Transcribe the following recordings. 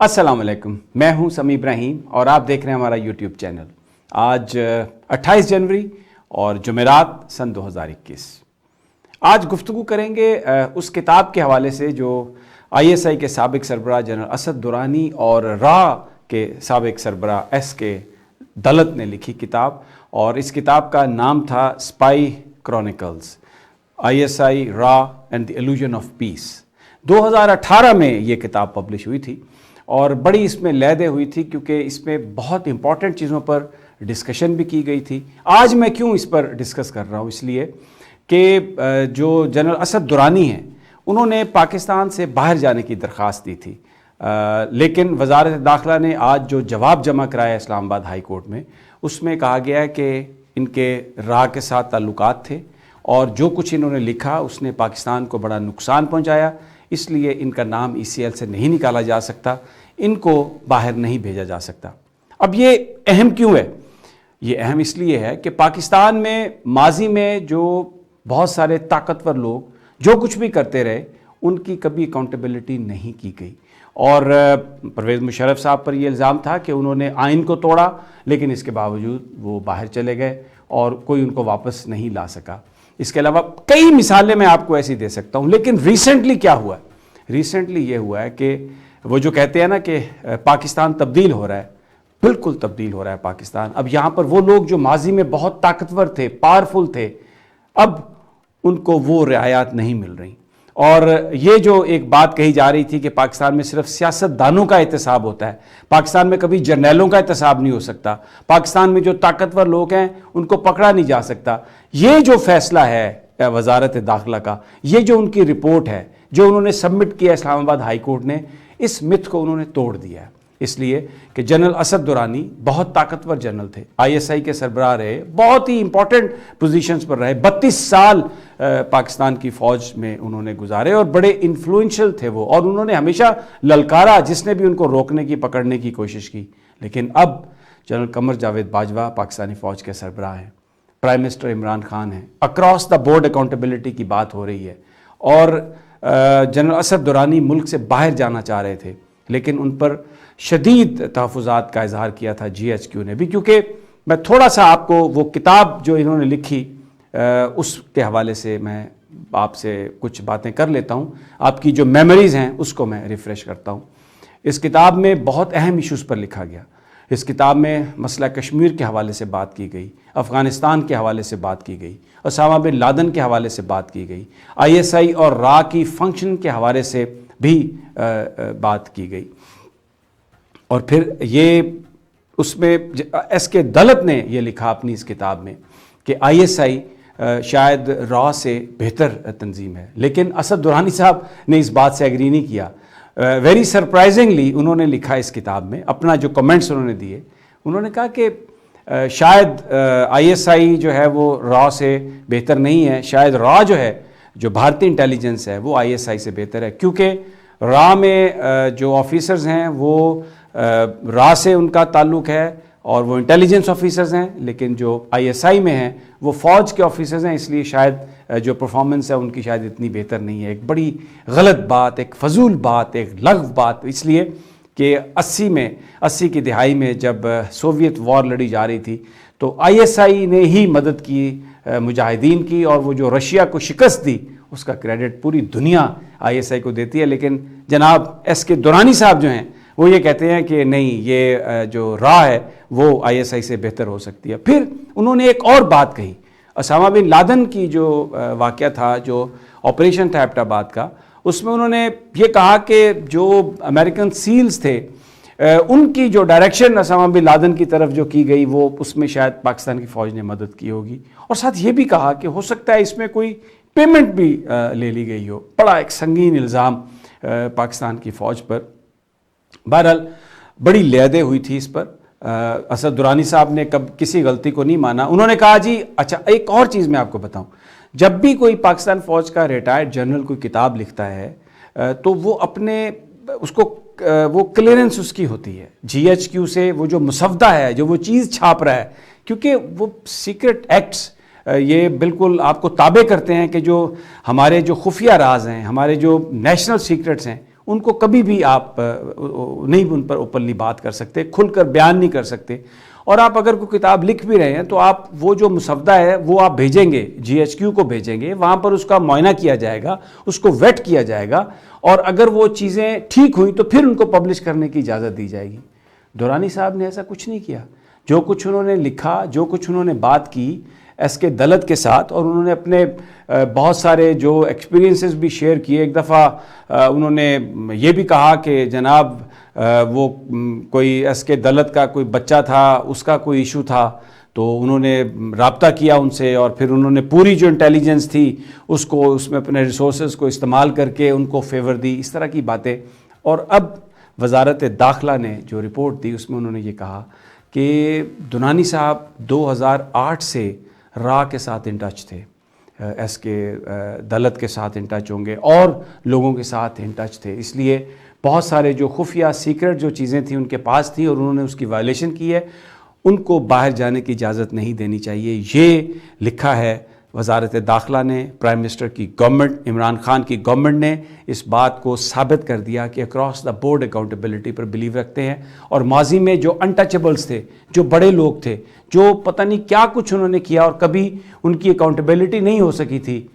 السلام علیکم، میں ہوں سمیع ابراہیم اور آپ دیکھ رہے ہیں ہمارا یوٹیوب چینل۔ آج 28 جنوری اور جمعرات سن 2021۔ آج گفتگو کریں گے اس کتاب کے حوالے سے جو ISI کے سابق سربراہ جنرل اسد درانی اور را کے سابق سربراہ SK دلت نے لکھی کتاب، اور اس کتاب کا نام تھا اسپائی کرونیکلز، ISI را and the illusion of peace. 2018 میں یہ کتاب پبلش ہوئی تھی اور بڑی اس میں لیدیں ہوئی تھی کیونکہ اس میں بہت امپورٹنٹ چیزوں پر ڈسکشن بھی کی گئی تھی۔ آج میں کیوں اس پر ڈسکس کر رہا ہوں؟ اس لیے کہ جو جنرل اسد درانی ہیں انہوں نے پاکستان سے باہر جانے کی درخواست دی تھی، لیکن وزارت داخلہ نے آج جو جواب جمع کرایا اسلام آباد ہائی کورٹ میں، اس میں کہا گیا ہے کہ ان کے را کے ساتھ تعلقات تھے اور جو کچھ انہوں نے لکھا اس نے پاکستان کو بڑا نقصان پہنچایا، اس لیے ان کا نام ECL سے نہیں نکالا جا سکتا، ان کو باہر نہیں بھیجا جا سکتا۔ اب یہ اہم کیوں ہے؟ یہ اہم اس لیے ہے کہ پاکستان میں ماضی میں جو بہت سارے طاقتور لوگ جو کچھ بھی کرتے رہے ان کی کبھی اکاؤنٹیبلٹی نہیں کی گئی، اور پرویز مشرف صاحب پر یہ الزام تھا کہ انہوں نے آئین کو توڑا، لیکن اس کے باوجود وہ باہر چلے گئے اور کوئی ان کو واپس نہیں لا سکا۔ اس کے علاوہ کئی مثالیں میں آپ کو ایسی دے سکتا ہوں، لیکن ریسنٹلی کیا ہوا ہے؟ ریسنٹلی یہ ہوا ہے کہ وہ جو کہتے ہیں نا کہ پاکستان تبدیل ہو رہا ہے، بالکل تبدیل ہو رہا ہے پاکستان۔ اب یہاں پر وہ لوگ جو ماضی میں بہت طاقتور تھے، پاورفل تھے، اب ان کو وہ رعایات نہیں مل رہی۔ اور یہ جو ایک بات کہی جا رہی تھی کہ پاکستان میں صرف سیاست دانوں کا احتساب ہوتا ہے، پاکستان میں کبھی جرنیلوں کا احتساب نہیں ہو سکتا، پاکستان میں جو طاقتور لوگ ہیں ان کو پکڑا نہیں جا سکتا، یہ جو فیصلہ ہے وزارت داخلہ کا، یہ جو ان کی رپورٹ ہے جو انہوں نے سبمٹ کیا اسلام آباد ہائی کورٹ نے، اس متھ کو انہوں نے توڑ دیا ہے۔ اس لیے کہ جنرل اسد درانی بہت طاقتور جنرل تھے، ISI کے سربراہ رہے، بہت ہی امپورٹنٹ پوزیشنز پر رہے، 32 سال پاکستان کی فوج میں انہوں نے گزارے اور بڑے انفلوئنشل تھے وہ، اور انہوں نے ہمیشہ للکارا جس نے بھی ان کو روکنے کی، پکڑنے کی کوشش کی۔ لیکن اب جنرل قمر جاوید باجوہ پاکستانی فوج کے سربراہ ہیں، پرائم منسٹر عمران خان ہیں، اکراس دا بورڈ اکاؤنٹیبلٹی کی بات ہو رہی ہے، اور جنرل اسد درانی ملک سے باہر جانا چاہ رہے تھے، لیکن ان پر شدید تحفظات کا اظہار کیا تھا GHQ نے بھی۔ کیونکہ میں تھوڑا سا آپ کو وہ کتاب جو انہوں نے لکھی اس کے حوالے سے میں آپ سے کچھ باتیں کر لیتا ہوں، آپ کی جو میموریز ہیں اس کو میں ریفریش کرتا ہوں۔ اس کتاب میں بہت اہم ایشوز پر لکھا گیا۔ اس کتاب میں مسئلہ کشمیر کے حوالے سے بات کی گئی، افغانستان کے حوالے سے بات کی گئی، اسامہ بن لادن کے حوالے سے بات کی گئی، ISI اور را کی فنکشن کے حوالے سے بھی بات کی گئی۔ اور پھر یہ اس میں SK دلت نے یہ لکھا اپنی اس کتاب میں کہ ISI شاید را سے بہتر تنظیم ہے، لیکن اسد درانی صاحب نے اس بات سے ایگری نہیں کیا۔ ویری سرپرائزنگلی انہوں نے لکھا اس کتاب میں اپنا جو کمنٹس انہوں نے دیے، انہوں نے کہا کہ شاید ISI جو ہے وہ را سے بہتر نہیں ہے، شاید را جو ہے، جو بھارتی انٹیلیجنس ہے، وہ ISI سے بہتر ہے، کیونکہ را میں جو آفیسرز ہیں وہ را سے ان کا تعلق ہے اور وہ انٹیلیجنس آفیسرز ہیں، لیکن جو ISI میں ہیں وہ فوج کے آفیسرز ہیں، اس لیے شاید جو پرفارمنس ہے ان کی شاید اتنی بہتر نہیں ہے۔ ایک بڑی غلط بات، ایک فضول بات، ایک لغو بات، اس لیے کہ 80 کی دہائی میں جب سوویت وار لڑی جا رہی تھی تو ISI نے ہی مدد کی مجاہدین کی، اور وہ جو رشیا کو شکست دی اس کا کریڈٹ پوری دنیا ISI کو دیتی ہے، لیکن جناب SK درانی صاحب جو ہیں وہ یہ کہتے ہیں کہ نہیں، یہ جو را ہے وہ ISI سے بہتر ہو سکتی ہے۔ پھر انہوں نے ایک اور بات کہی، اسامہ بن لادن کی جو واقعہ تھا، جو آپریشن تھا ایبٹ آباد کا، اس میں انہوں نے یہ کہا کہ جو امریکن سیلز تھے ان کی جو ڈائریکشن اسامہ بن لادن کی طرف جو کی گئی، وہ اس میں شاید پاکستان کی فوج نے مدد کی ہوگی، اور ساتھ یہ بھی کہا کہ ہو سکتا ہے اس میں کوئی پیمنٹ بھی لے لی گئی ہو۔ بڑا ایک سنگین الزام پاکستان کی فوج پر۔ بہرحال بڑی لیدیں ہوئی تھی اس پر۔ اسد درانی صاحب نے کسی غلطی کو نہیں مانا، انہوں نے کہا جی اچھا ایک اور چیز میں آپ کو بتاؤں، جب بھی کوئی پاکستان فوج کا ریٹائرڈ جنرل کوئی کتاب لکھتا ہے تو وہ اپنے اس کو وہ کلیئرنس اس کی ہوتی ہے GHQ سے، وہ جو مسودہ ہے، جو وہ چیز چھاپ رہا ہے، کیونکہ وہ سیکرٹ ایکٹس یہ بالکل آپ کو تابع کرتے ہیں کہ جو ہمارے جو خفیہ راز ہیں، ہمارے جو نیشنل سیکرٹس ہیں، ان کو کبھی بھی آپ نہیں ان پر اوپنلی بات کر سکتے، کھل کر بیان نہیں کر سکتے. اور آپ اگر کوئی کتاب لکھ بھی رہے ہیں تو آپ وہ جو مسودہ ہے وہ آپ بھیجیں گے، GHQ کو بھیجیں گے، وہاں پر اس کا معائنہ کیا جائے گا، اس کو ویٹ کیا جائے گا، اور اگر وہ چیزیں ٹھیک ہوئی تو پھر ان کو پبلش کرنے کی اجازت دی جائے گی. درانی صاحب نے ایسا کچھ نہیں کیا. جو کچھ انہوں نے لکھا، جو کچھ انہوں نے بات کی ایس کے دلت کے ساتھ، اور انہوں نے اپنے بہت سارے جو ایکسپیرینسز بھی شیئر کیے. ایک دفعہ انہوں نے یہ بھی کہا کہ جناب وہ کوئی ایس کے دلت کا کوئی بچہ تھا، اس کا کوئی ایشو تھا، تو انہوں نے رابطہ کیا ان سے، اور پھر انہوں نے پوری جو انٹیلیجنس تھی اس کو، اس میں اپنے ریسورسز کو استعمال کر کے ان کو فیور دی، اس طرح کی باتیں. اور اب وزارت داخلہ نے جو رپورٹ دی اس میں انہوں نے یہ کہا کہ دنانی صاحب 2008 سے را کے ساتھ ان ٹچ تھے، ایس کے دلت کے ساتھ ان ٹچ ہوں گے، اور لوگوں کے ساتھ ان ٹچ تھے. اس لیے بہت سارے جو خفیہ سیکرٹ جو چیزیں تھیں ان کے پاس تھیں، اور انہوں نے اس کی وائلیشن کی ہے. ان کو باہر جانے کی اجازت نہیں دینی چاہیے. یہ لکھا ہے وزارت داخلہ نے. پرائم منسٹر کی گورنمنٹ، عمران خان کی گورنمنٹ نے اس بات کو ثابت کر دیا کہ across the board accountability per blue رکھتے ہیں. اور ماضی میں جو انٹچیبلز تھے، جو بڑے لوگ تھے، جو پتہ نہیں کیا کچھ انہوں نے کیا اور کبھی ان کی اکاؤنٹیبلٹی نہیں ہو سکی تھی،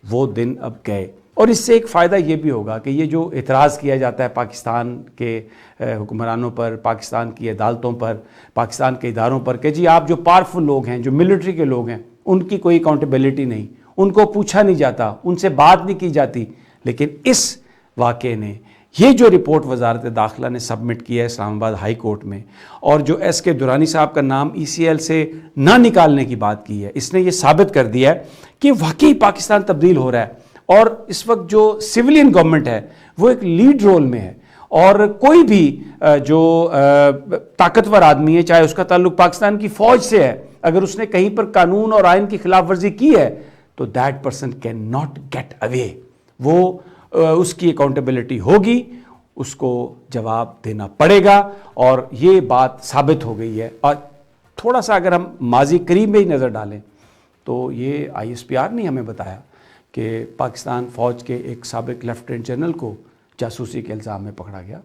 وہ دن اب گئے. اور اس سے ایک فائدہ یہ بھی ہوگا کہ یہ جو اعتراض کیا جاتا ہے پاکستان کے حکمرانوں پر، پاکستان کی عدالتوں پر، پاکستان کے اداروں پر، کہ جی آپ جو پاورفل لوگ ہیں، جو ملٹری کے لوگ ہیں، ان کی کوئی اکاؤنٹیبلٹی نہیں، ان کو پوچھا نہیں جاتا، ان سے بات نہیں کی جاتی. لیکن اس واقعے نے، یہ جو رپورٹ وزارت داخلہ نے سبمٹ کیا ہے اسلام آباد ہائی کورٹ میں، اور جو ایس کے درانی صاحب کا نام ECL سے نہ نکالنے کی بات کی ہے، اس نے یہ ثابت کر دیا ہے کہ واقعی پاکستان تبدیل ہو رہا ہے. اور اس وقت جو سویلین گورنمنٹ ہے وہ ایک لیڈ رول میں ہے، اور کوئی بھی جو طاقتور آدمی ہے، چاہے اس کا تعلق پاکستان کی فوج سے ہے، اگر اس نے کہیں پر قانون اور آئین کی خلاف ورزی کی ہے تو that person can not get away. وہ اس کی اکاؤنٹیبلٹی ہوگی، اس کو جواب دینا پڑے گا. اور یہ بات ثابت ہو گئی ہے. اور تھوڑا سا اگر ہم ماضی قریب میں ہی نظر ڈالیں تو یہ ISPR نے ہمیں بتایا کہ پاکستان فوج کے ایک سابق لیفٹیننٹ جنرل کو جاسوسی کے الزام میں پکڑا گیا.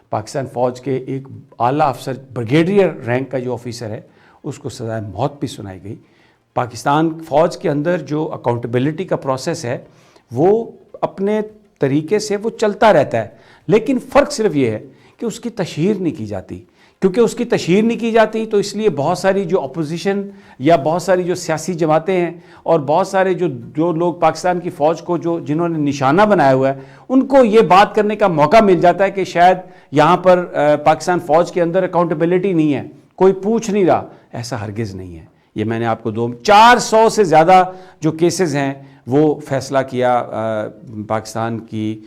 پاکستان فوج کے ایک اعلیٰ افسر، بریگیڈیئر رینک کا جو آفیسر ہے، اس کو سزائے موت بھی سنائی گئی. پاکستان فوج کے اندر جو اکاؤنٹیبلٹی کا پروسیس ہے وہ اپنے طریقے سے وہ چلتا رہتا ہے، لیکن فرق صرف یہ ہے کہ اس کی تشہیر نہیں کی جاتی. کیونکہ اس کی تشہیر نہیں کی جاتی تو اس لیے بہت ساری جو اپوزیشن یا بہت ساری جو سیاسی جماعتیں ہیں اور بہت سارے جو لوگ پاکستان کی فوج کو جنہوں نے نشانہ بنایا ہوا ہے، ان کو یہ بات کرنے کا موقع مل جاتا ہے کہ شاید یہاں پر پاکستان فوج کے اندر اکاؤنٹیبلٹی نہیں ہے، کوئی پوچھ نہیں رہا. ایسا ہرگز نہیں ہے. یہ میں نے آپ کو 400 سے زیادہ جو کیسز ہیں وہ فیصلہ کیا پاکستان کی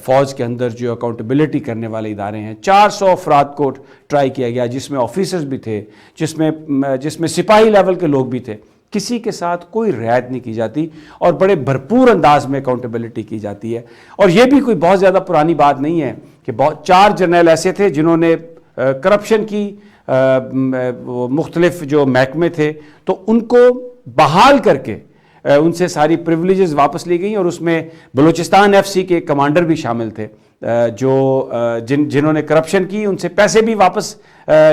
فوج کے اندر جو اکاؤنٹیبلٹی کرنے والے ادارے ہیں. 400 افراد کو ٹرائی کیا گیا، جس میں آفیسرز بھی تھے، جس میں سپاہی لیول کے لوگ بھی تھے. کسی کے ساتھ کوئی رعایت نہیں کی جاتی اور بڑے بھرپور انداز میں اکاؤنٹیبلٹی کی جاتی ہے. اور یہ بھی کوئی بہت زیادہ پرانی بات نہیں ہے کہ 4 جرنیل ایسے تھے جنہوں نے کرپشن کی مختلف جو محکمے تھے تو ان کو بحال کر کے ان سے ساری پریولیجز واپس لی گئیں. اور اس میں بلوچستان FC کے کمانڈر بھی شامل تھے، جنہوں نے کرپشن کی، ان سے پیسے بھی واپس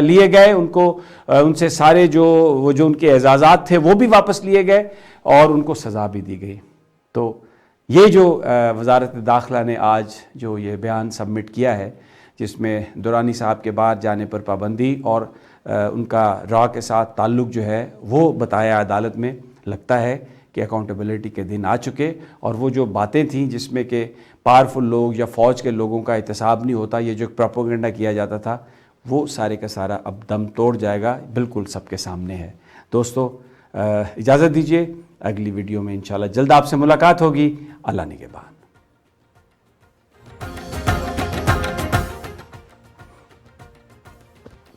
لیے گئے، ان سے سارے جو ان کے اعزازات تھے وہ بھی واپس لیے گئے اور ان کو سزا بھی دی گئی. تو یہ جو وزارت داخلہ نے آج جو یہ بیان سبمٹ کیا ہے، جس میں درانی صاحب کے باہر جانے پر پابندی اور ان کا را کے ساتھ تعلق جو ہے وہ بتایا عدالت میں، لگتا ہے کہ اکاؤنٹیبلٹی کے دن آ چکے. اور وہ جو باتیں تھیں جس میں کہ پاورفل لوگ یا فوج کے لوگوں کا احتساب نہیں ہوتا، یہ جو پروپیگنڈا کیا جاتا تھا، وہ سارے کا سارا اب دم توڑ جائے گا، بالکل سب کے سامنے ہے. دوستو اجازت دیجیے، اگلی ویڈیو میں انشاءاللہ جلد آپ سے ملاقات ہوگی. اللہ نگہبان.